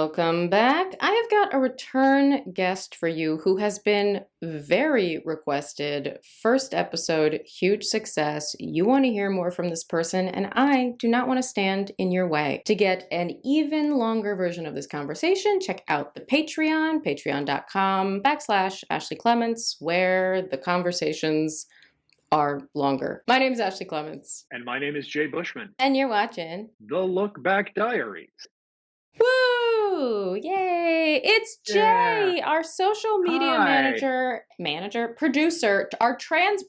Welcome back. I have got a return guest for you who has been very requested. First episode, huge success. You want to hear more from this person, and I do not want to stand in your way. To get an even longer version of this conversation, check out the Patreon, patreon.com/Ashley Clements, where the conversations are longer. My name is Ashley Clements. And my name is Jay Bushman. And you're watching The Look Back Diaries. Woo! Yay! It's Jay, our social media producer, our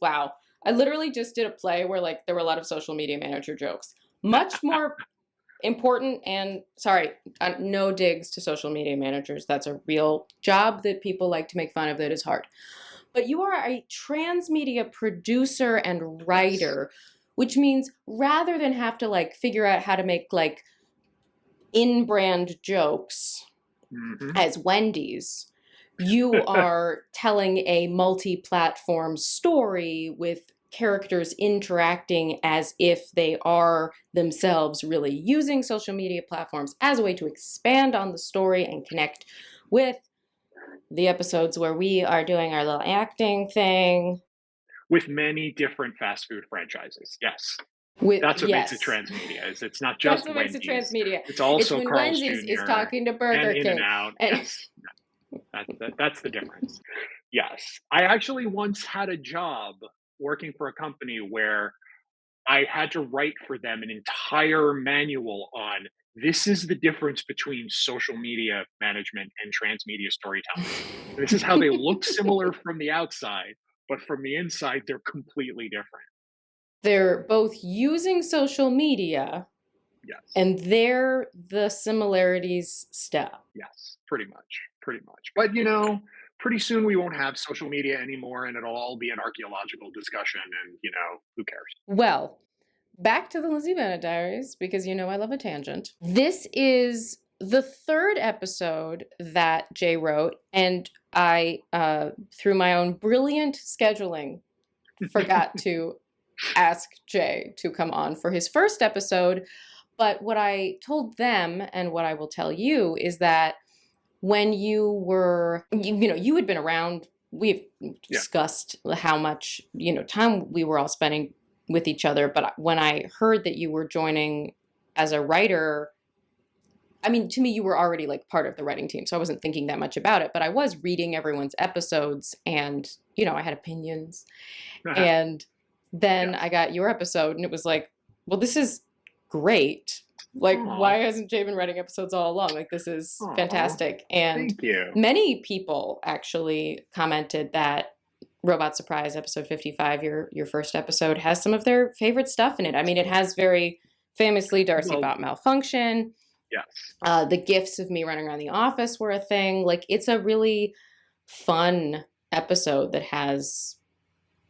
wow. I literally just did a play where there were a lot of social media manager jokes. Much more important and, no digs to social media managers. That's a real job that people like to make fun of that is hard. But you are a transmedia producer and writer, which means rather than have to figure out how to make in-brand jokes as Wendy's, you are telling a multi-platform story with characters interacting as if they are themselves really using social media platforms as a way to expand on the story and connect with the episodes where we are doing our little acting thing. With many different fast food franchises, yes. That's what makes it Transmedia. It's not just Wendy's. That's what makes it Transmedia. It's also when Carl's Wendy's Jr. is talking to Burger and King. In-N-Out. Yes. That's the difference. Yes. I actually once had a job working for a company where I had to write for them an entire manual on this is the difference between social media management and transmedia storytelling. This is how they look similar from the outside, but from the inside, they're completely different. They're both using social media. Yes. And there the similarities stop. Yes, pretty much. But, pretty soon we won't have social media anymore and it'll all be an archaeological discussion and, who cares? Well, back to the Lizzie Bennet Diaries, because I love a tangent. This is the third episode that Jay wrote, and I, through my own brilliant scheduling, forgot to ask Jay to come on for his first episode. But what I told them and what I will tell you is that when you were, you had been around, we've discussed how much, time we were all spending with each other. But when I heard that you were joining as a writer, to me, you were already part of the writing team. So I wasn't thinking that much about it, but I was reading everyone's episodes and, I had opinions. And then I got your episode and it was well, this is great. Why hasn't Jay been writing episodes all along? This is fantastic. And thank you. Many people actually commented that Robot Surprise episode 55, your first episode, has some of their favorite stuff in it. It has very famously Darcy Bot Malfunction. Yes. The gifts of me running around the office were a thing. It's a really fun episode that has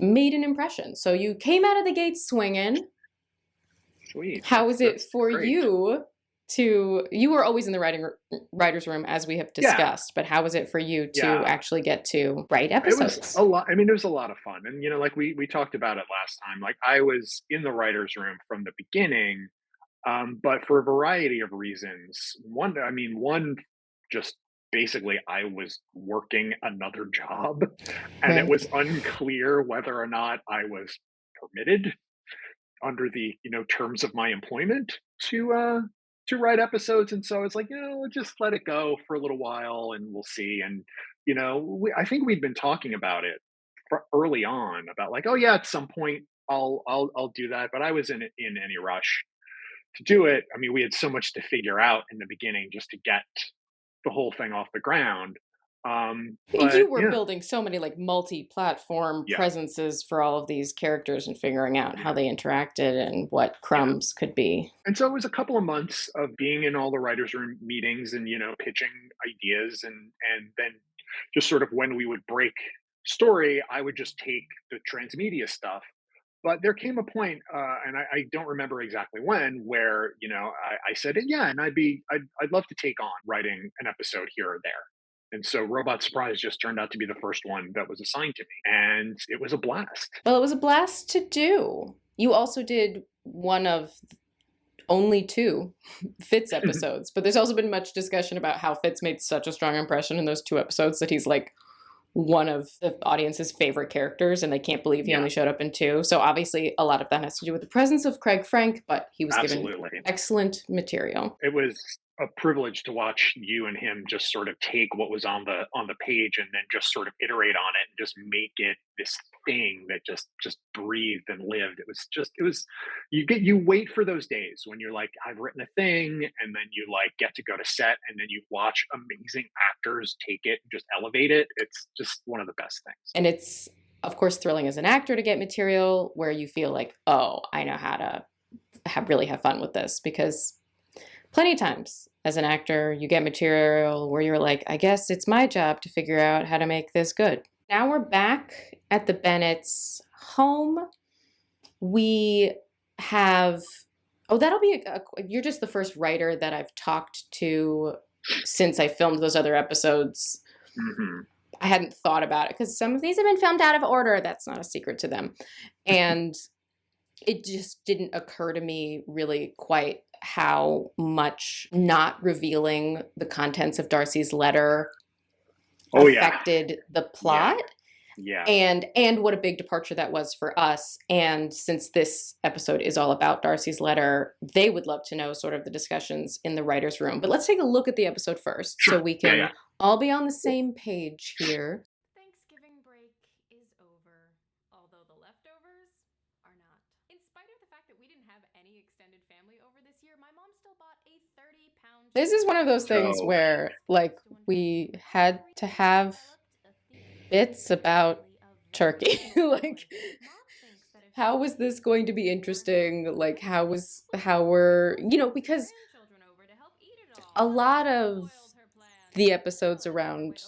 made an impression. So you came out of the gate swinging. Sweet. How was it for you you were always in the writer's room, as we have discussed, but how was it for you to actually get to write episodes? It was a lot. It was a lot of fun. And, we talked about it last time, I was in the writer's room from the beginning, but for a variety of reasons. One, just basically I was working another job and it was unclear whether or not I was permitted under the terms of my employment to write episodes, and so it's just let it go for a little while and we'll see. And I think we'd been talking about it early on about oh yeah, at some point I'll do that, but I wasn't in any rush to do it. We had so much to figure out in the beginning just to get the whole thing off the ground. You were building so many multi-platform presences for all of these characters and figuring out how they interacted and what crumbs could be. And so it was a couple of months of being in all the writers' room meetings and pitching ideas, and then just sort of when we would break story, I would just take the transmedia stuff. But there came a point, and I don't remember exactly when, where I said, yeah, and I'd love to take on writing an episode here or there. And so Robot Surprise just turned out to be the first one that was assigned to me. And it was a blast. Well, it was a blast to do. You also did one of only two Fitz episodes, but there's also been much discussion about how Fitz made such a strong impression in those two episodes that he's like one of the audience's favorite characters, and they can't believe he Yeah, only showed up in two. So obviously, a lot of that has to do with the presence of Craig Frank, but he was given absolutely. excellent material. It was a privilege to watch you and him just sort of take what was on the page and then just sort of iterate on it and just make it this thing that just breathed and lived. It was you wait for those days when you're like, I've written a thing, and then you like get to go to set and then you watch amazing actors take it and just elevate it. It's just one of the best things. And it's, of course, thrilling as an actor to get material where you feel like, oh, I know how to really have fun with this, because plenty of times as an actor, you get material where you're like, I guess it's my job to figure out how to make this good. Now we're back at the Bennett's home. We have, oh, that'll be, you're just the first writer that I've talked to since I filmed those other episodes. Hmm. I hadn't thought about it because some of these have been filmed out of order. That's not a secret to them. And it just didn't occur to me really quite how much not revealing the contents of Darcy's letter Oh yeah, affected the plot. yeah, And what a big departure that was for us. And since this episode is all about Darcy's letter, they would love to know sort of the discussions in the writer's room. But let's take a look at the episode first so sure, we yeah, can yeah. all be on the same page here. Thanksgiving break is over, although the leftovers are not. In spite of the fact that we didn't have any extended family over this year, my mom still bought a 30-pound. This is one of those things So where, like, we had to have bits about turkey. Like, how was this going to be interesting? Like, how were, because a lot of the episodes around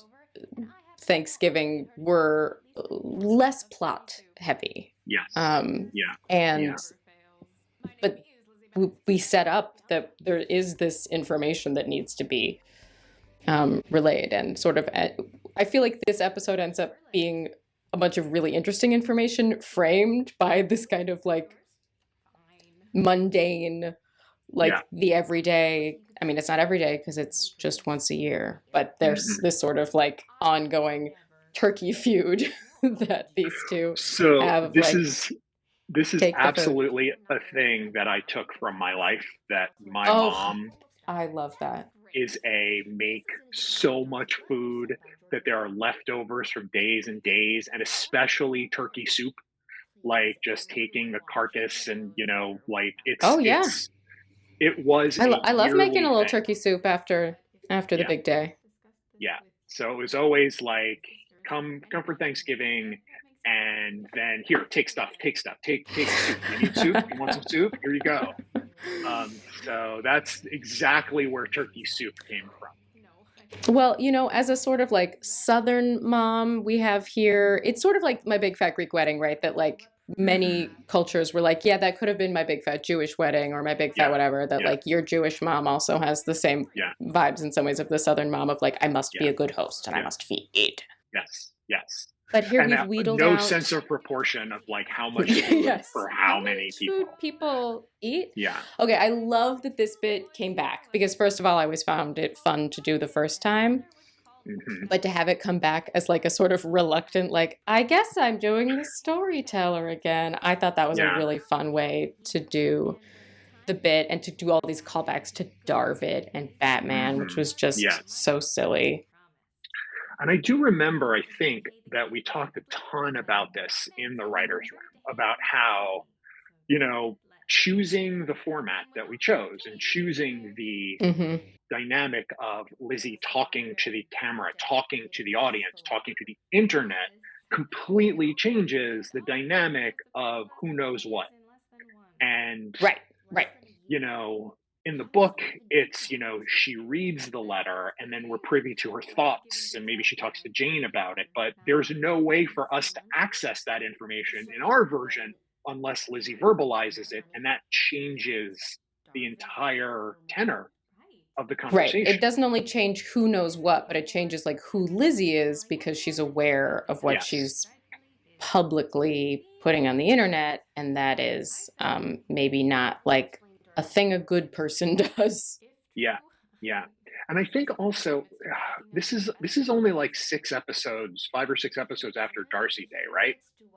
Thanksgiving were less plot heavy. yes, yeah, And, yeah. but we set up that there is this information that needs to be relayed, and sort of, I feel like this episode ends up being a bunch of really interesting information framed by this kind of like mundane, like Yeah. the everyday. I mean, it's not every day because it's just once a year, but there's this sort of like ongoing turkey feud that these two So have. this Like, is take the vote. absolutely a thing that I took from my life, that my Oh, mom I love that. is a make so much food that there are leftovers from days and days, and especially turkey soup, like just taking the carcass and like Oh yeah, it was a I love making a yearly little thing. turkey soup after the Yeah, big day. yeah. So it was always like, come for Thanksgiving, and then here, take stuff, take soup. You need soup? You want some soup? Here you go. So that's exactly where turkey soup came from. Well, as a sort of like Southern mom we have here, it's sort of like my big fat Greek wedding, right? That like many Hmm. cultures were like, yeah, that could have been my big fat Jewish wedding or my big fat Yeah, whatever. That yeah, like your Jewish mom also has the same yeah, vibes in some ways of the Southern mom of like, I must be yeah, a good host and I yeah. must feed. Yes, yes. But here And we've that wheedled no out. sense of proportion of like how much food Yes. for How how many much people. food people eat? Yeah. Okay, I love that this bit came back because first of all, I always found it fun to do the first time. Hmm. But to have it come back as like a sort of reluctant, like, I guess I'm doing the storyteller again. I thought that was a Yeah. really fun way to do the bit and to do all these callbacks to Darvid and Batman, which Hmm. was just Yes. so silly. And I do remember, I think, that we talked a ton about this in the writer's room about how, you know, choosing the format that we chose and choosing the Hmm. dynamic of Lizzie talking to the camera, talking to the audience, talking to the internet completely changes the dynamic of who knows what. And, Right, right. you know, in the book, it's, she reads the letter and then we're privy to her thoughts and maybe she talks to Jane about it. But there's no way for us to access that information in our version unless Lizzie verbalizes it. And that changes the entire tenor of the Right. It conversation. doesn't only change who knows what, but it changes like who Lizzie is because she's aware of what Yes. she's publicly putting on the internet, and that is maybe not like a thing a good person does. Yeah, yeah. And I think also this is only like 6 episodes, 5 or 6 episodes after Darcy Day, right?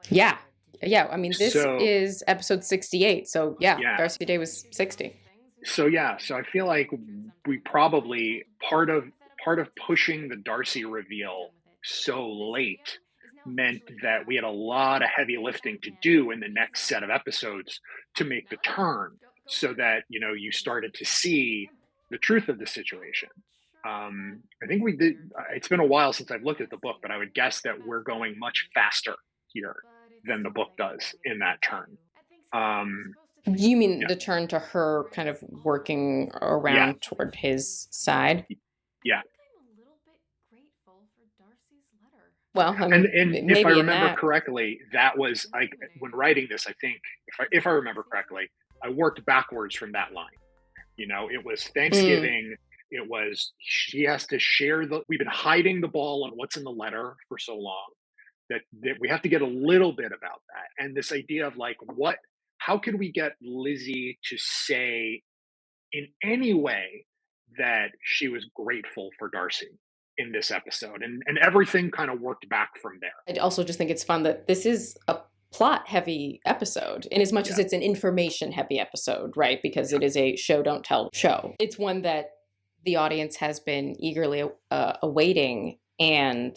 Yeah. Yeah. I mean, this So, is episode 68. So, yeah, yeah. Darcy Day was 60. So, yeah, so I feel like we probably part of pushing the Darcy reveal so late meant that we had a lot of heavy lifting to do in the next set of episodes to make the turn so that, you started to see the truth of the situation. I think we did. It's been a while since I've looked at the book, but I would guess that we're going much faster here than the book does in that turn. Um, You mean yeah, the turn to her kind of working yeah, around toward his side? yeah. Well, I And mean, if I maybe in remember that. correctly, that was like when writing this, I think if I remember correctly, I worked backwards from that line. It was Mm, Thanksgiving. It was she has to share the we've been hiding the ball on what's in the letter for so long that we have to get a little bit about that. And this idea of like how could we get Lizzie to say in any way that she was grateful for Darcy in this episode? And everything kind of worked back from there. I also just think it's fun that this is a plot heavy episode in as much as Yeah. it's an information heavy episode, right? Because Yeah. it is a show don't tell show. It's one that the audience has been eagerly awaiting. And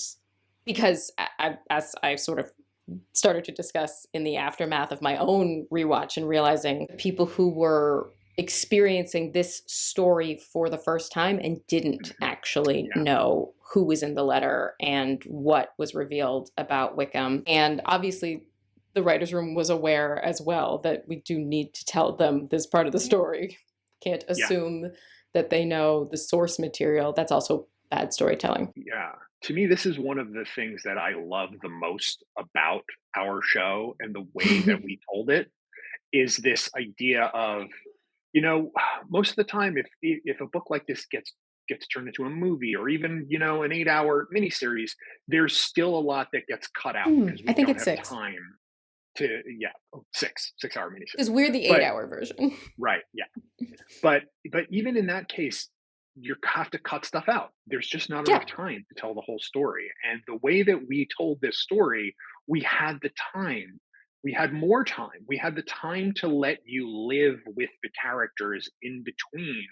because as I sort of started to discuss in the aftermath of my own rewatch and realizing people who were experiencing this story for the first time and didn't Mhm. actually Yeah. know who was in the letter and what was revealed about Wickham. And obviously, the writer's room was aware as well that we do need to tell them this part of the story. Can't Yeah. assume that they know the source material. That's also bad storytelling. Yeah. To me, this is one of the things that I love the most about our show and the way that we told it is this idea of, you know, most of the time if a book like this gets turned into a movie or even, an 8-hour miniseries, there's still a lot that gets cut out because I we think don't it's have six time to yeah, 6-hour because miniseries. we're the eight But hour version. right, yeah. But even in that case, you have to cut stuff out. There's just not enough Yeah. time to tell the whole story. And the way that we told this story, we had the time. We had more time. We had the time to let you live with the characters in between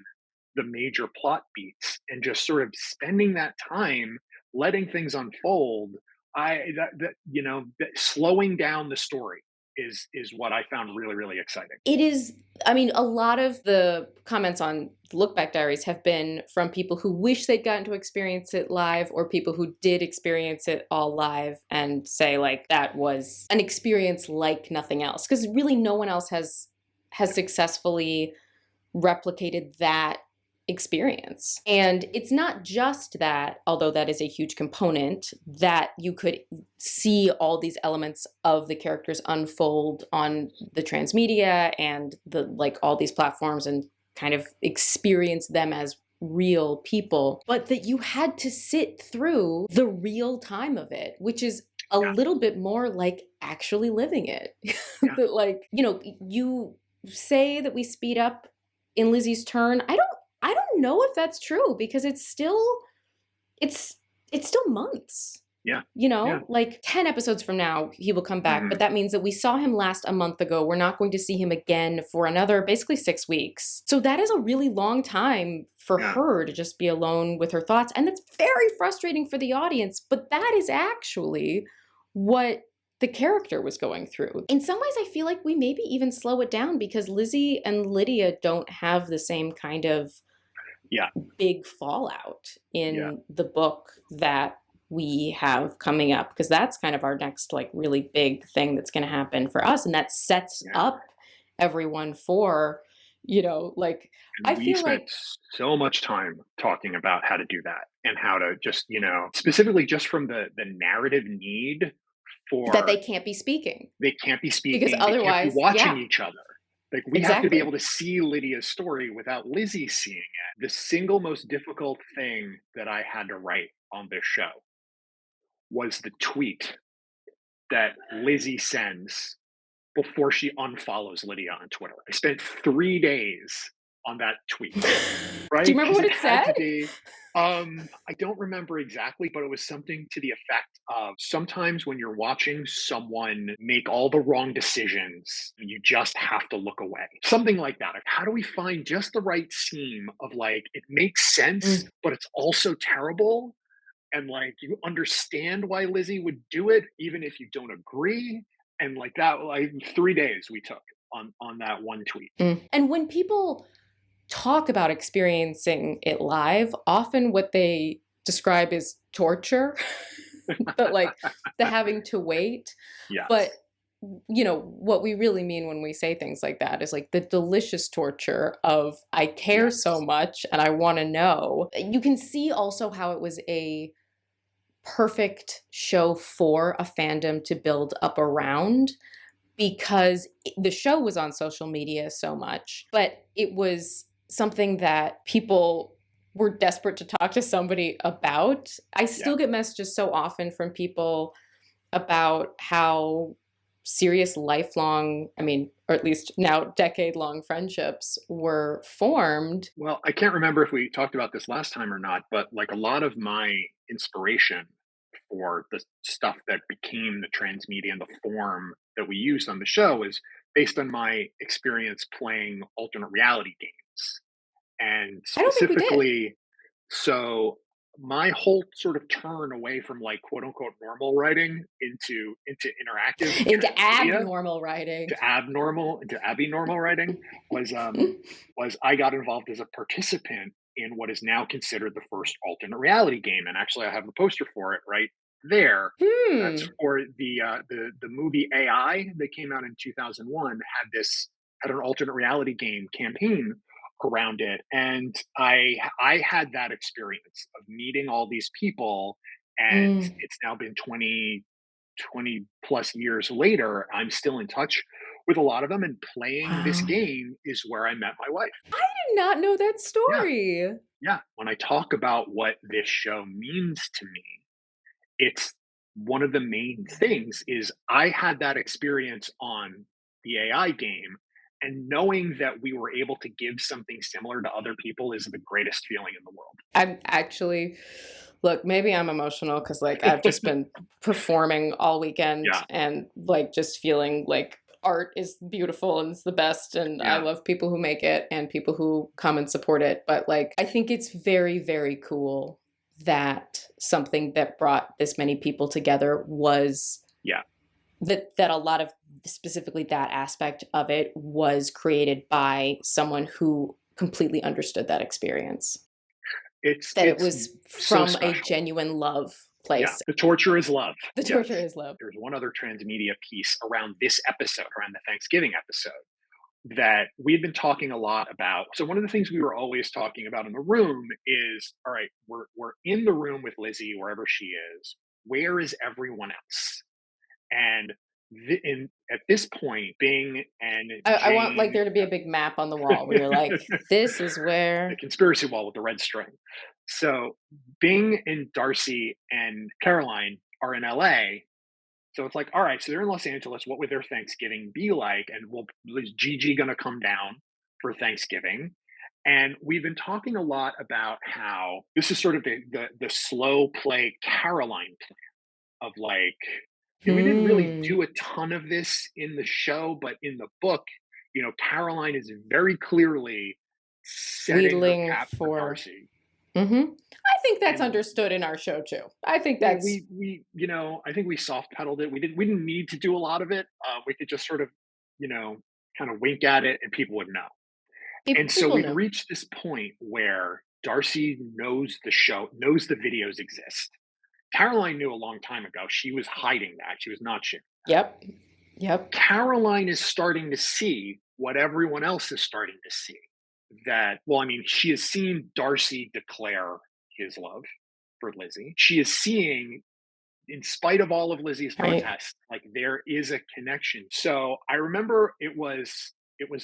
the major plot beats and just sort of spending that time letting things unfold. That slowing down the story is what I found really, really exciting. It is, I mean, a lot of the comments on Look Back Diaries have been from people who wish they'd gotten to experience it live or people who did experience it all live and say like that was an experience like nothing else because really no one else has successfully replicated that experience. And it's not just that, although that is a huge component, that you could see all these elements of the characters unfold on the transmedia and the like all these platforms and kind of experience them as real people, but that you had to sit through the real time of it, which is a Yeah, little bit more like actually living it. yeah, That like, you say that we speed up in Lizzie's turn. I don't know if that's true because it's it's still months. yeah, yeah. Like 10 episodes from now he will come back, but Mhm. that means that we saw him last a month ago. We're not going to see him again for another basically 6 weeks. So that is a really long time for Yeah, her to just be alone with her thoughts and that's very frustrating for the audience, but that is actually what the character was going through. In some ways, I feel like we maybe even slow it down because Lizzie and Lydia don't have the same kind of yeah, big fallout yeah, in the book that we have coming up because that's kind of our next like really big thing that's going to happen for us and that sets yeah. up everyone for like I And we feel spent like so much time talking about how to do that and how to just, specifically just from the narrative need that they for can't be speaking they can't be because speaking, they can't be otherwise, watching yeah, each other. Like we have to be able exactly. to see Lydia's story without Lizzie seeing it. The single most difficult thing that I had to write on this show was the tweet that Lizzie sends before she unfollows Lydia on Twitter. I spent 3 days on that tweet, Do you right? remember Because what it it had said? to be. I don't remember exactly, but it was something to the effect of sometimes when you're watching someone make all the wrong decisions, you just have to look away. Something like that. Like, how do we find just the right seam of like, it makes sense, Mm. but it's also terrible? And like, you understand why Lizzie would do it, even if you don't agree. And like that, like 3 days we took on that one tweet. Mm. And when people talk about experiencing it live, often what they describe is torture, but like the having to wait. But Yes. what we really mean when we say things like that is like the delicious torture of I care so Yes. much and I want to know. You can see also how it was a perfect show for a fandom to build up around because the show was on social media so much, but it was something that people were desperate to talk to somebody about. I Yeah. still get messages so often from people about how serious lifelong, I mean, or at least now decade long friendships were formed. Well, I can't remember if we talked about this last time or not, but like a lot of my inspiration for the stuff that became the transmedia and the form that we used on the show is based on my experience playing alternate reality games. And I don't think we did. specifically, so my whole sort of turn away from like quote unquote normal writing into interactive Into transmedia abnormal writing. to abnormal into abnormal writing was was I got involved as a participant in what is now considered the first alternate reality game, and actually I have the poster for it right there. That's Hmm. for the movie AI that came out in 2001 had an alternate reality game campaign around it, and I had that experience of meeting all these people, and Mm. it's now been 20 plus years later, I'm still in touch with a lot of them, and playing this Wow. game is where I met my wife. I did not know that Yeah, story. yeah. When I talk about what this show means to me, it's one of the main things is I had that experience on the AI game, and knowing that we were able to give something similar to other people is the greatest feeling in the world. I'm actually, look, maybe I'm emotional because like I've just been performing all weekend Yeah, and like just feeling like art is beautiful and it's the best and I yeah. love people who make it and people who come and support it. But like I think it's very, very cool that something that brought this many people together was Yeah, that a lot of specifically that aspect of it was created by someone who completely understood that experience, that it it's was so from a special. genuine love Yeah, place. the torture is love. The Yes. torture is love. There's one other transmedia piece around this episode, around the Thanksgiving episode, that we've been talking a lot about. So one of the things we were always talking about in the room is, all right, we're in the room with Lizzie, wherever she is. Where is everyone else? And at this point, Bing and I want like Jane, there to be a big map on the wall where you're like, this is the where. conspiracy wall with the red string. So Bing and Darcy and Caroline are in LA. So it's like, all right, so they're in Los Angeles. What would their Thanksgiving be like? And is Gigi going to come down for Thanksgiving? And we've been talking a lot about how this is sort of the slow play Caroline plan of like, we didn't really Hmm. do a ton of this in the show, but in the book, Caroline is very clearly setting her Wheedling cap for for. Darcy. Mm-hmm. I think that's And understood in our show too. I think we that's we we I think we soft pedaled it. We didn't need to do a lot of it. We could just sort of you know kind of wink at it and people would know. And so people we've know. reached this point where Darcy knows the show, knows the videos exist. Caroline knew a long time ago. She was hiding that. She was not sharing. Yep. Yep. Caroline is starting to see what everyone else is starting to see. That, well, I mean, she has seen Darcy declare his love for Lizzie. She is seeing, in spite of all of Lizzie's Right. protests, like there is a connection. So I remember it was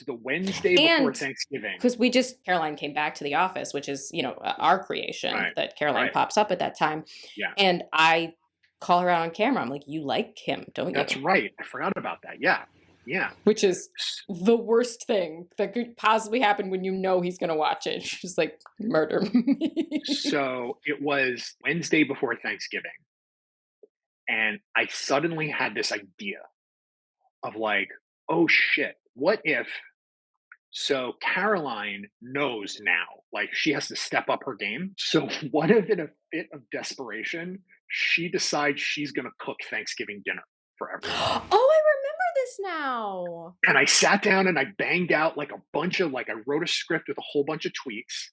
the Wednesday before And Thanksgiving. because we just Caroline came back to the office, which is, our creation Right. that Caroline Right. pops up at that time. Yeah. And I call her out on camera. I'm like, you like him, don't That's you? right. I forgot about that. Yeah. Yeah. Which is the worst thing that could possibly happen when you know he's going to watch it. She's like, murder me. So it was Wednesday before Thanksgiving, and I suddenly had this idea of like, oh shit, what if so Caroline knows now, like she has to step up her game. So what if in a fit of desperation, she decides she's gonna cook Thanksgiving dinner for everyone? Oh, I remember this now. And I sat down and I banged out like a bunch of like I wrote a script with a whole bunch of tweets.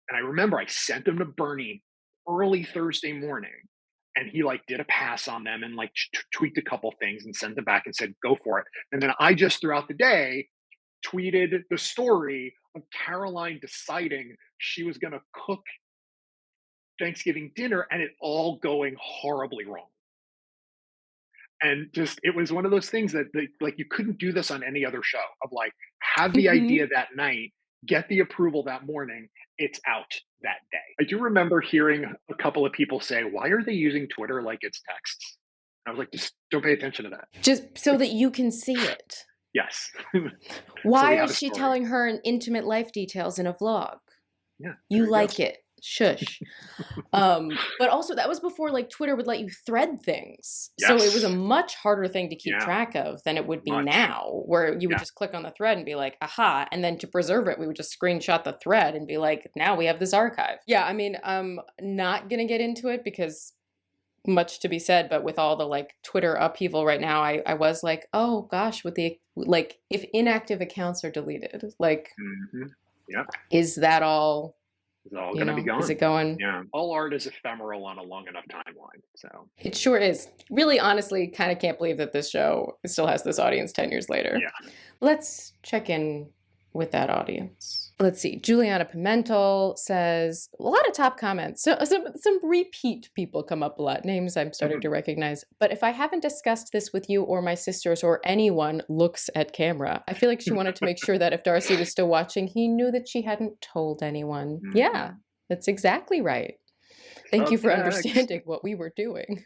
And I remember I sent them to Bernie early Thursday morning. And he like did a pass on them and like tweaked a couple things and sent them back and said, go for it. And then I just throughout the day tweeted the story of Caroline deciding she was going to cook Thanksgiving dinner and it all going horribly wrong. And just it was one of those things that like you couldn't do this on any other show of like have the Mhm. idea that night, get the approval that morning, it's out that day. I do remember hearing a couple of people say, why are they using Twitter like it's texts? I was like, just don't pay attention to that. Just so that you can see it. Yes. So we Why have a is she story. telling her intimate life details in a vlog? Yeah. You there like go. it. Shush. But also that was before like Twitter would let you thread things. So it was a Yes. much harder thing to keep Yeah. track of than it would be Much. now, where you would Yeah. just click on the thread and be like, aha. And then to preserve it, we would just screenshot the thread and be like, now we have this archive. Yeah, I mean, I'm not gonna get into it because much to be said, but with all the like Twitter upheaval right now, I was like, oh gosh, with the like if inactive accounts are deleted, like Hmm. Yep. is that all, It's all you going to be know, is gone. it going? Yeah. All art is ephemeral on a long enough timeline. So, It sure is. Really, honestly, kind of can't believe that this show still has this audience 10 years later. yeah. Let's check in with that audience. Let's see. Juliana Pimentel says a lot of top comments. So some repeat people come up a lot. Names I'm starting to recognize. But if I haven't discussed this with you or my sisters or anyone looks at camera, I feel like she wanted to make sure that if Darcy was still watching, he knew that she hadn't told anyone. Yeah, that's exactly right. Thank you for Subtext. understanding what we were doing.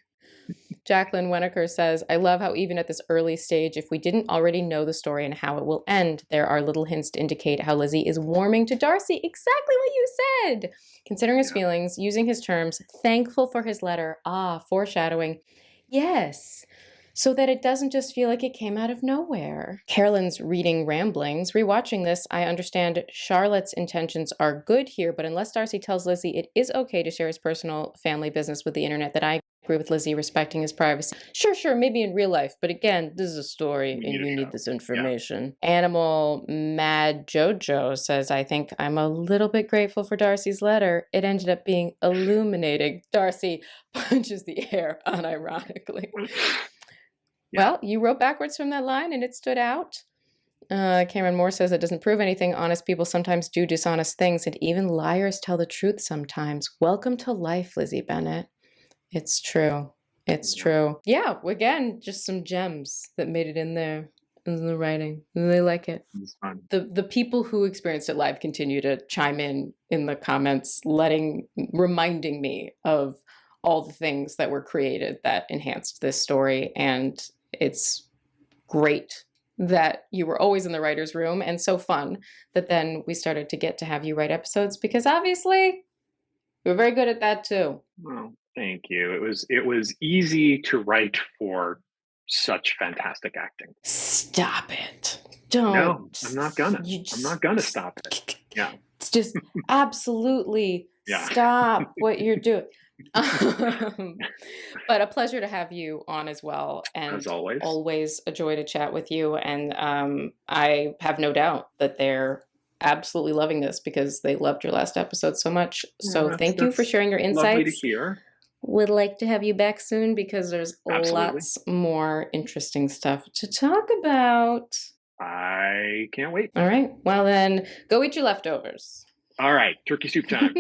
Jacqueline Wenneker says, I love how even at this early stage, if we didn't already know the story and how it will end, there are little hints to indicate how Lizzie is warming to Darcy. Exactly what you said. Considering his feelings, using his terms, thankful for his letter. Ah, foreshadowing. Yes. So that it doesn't just feel like it came out of nowhere. Carolyn's reading ramblings. Rewatching this, I understand Charlotte's intentions are good here, but unless Darcy tells Lizzie it is okay to share his personal family business with the internet, that I agree with Lizzie respecting his privacy. Sure, maybe in real life, but again, this is a story and you need this information. Yeah. Animal Mad Jojo says, I think I'm a little bit grateful for Darcy's letter. It ended up being illuminating. Darcy punches the air unironically. Yeah. Well, you wrote backwards from that line and it stood out. Cameron Moore says it doesn't prove anything. Honest people sometimes do dishonest things, and even liars tell the truth sometimes. Welcome to life, Lizzie Bennett. It's true. It's true. Yeah, again, just some gems that made it in there in the writing. They like it. It's fun. The people who experienced it live continue to chime in the comments, reminding me of all the things that were created that enhanced this story. And it's great that you were always in the writer's room and so fun that then we started to get to have you write episodes because obviously you were very good at that too. Well, thank you. It was easy to write for such fantastic acting. Stop it. Don't. No, I'm not gonna. I'm not gonna stop it. Yeah. It's just absolutely stop what you're doing. But a pleasure to have you on as well. And as always a joy to chat with you. And I have no doubt that they're absolutely loving this because they loved your last episode so much. So thank you for sharing your insights. Lovely to hear. Would like to have you back soon because there's lots more interesting stuff to talk about. I can't wait. All right. Well, then go eat your leftovers. All right. Turkey soup time.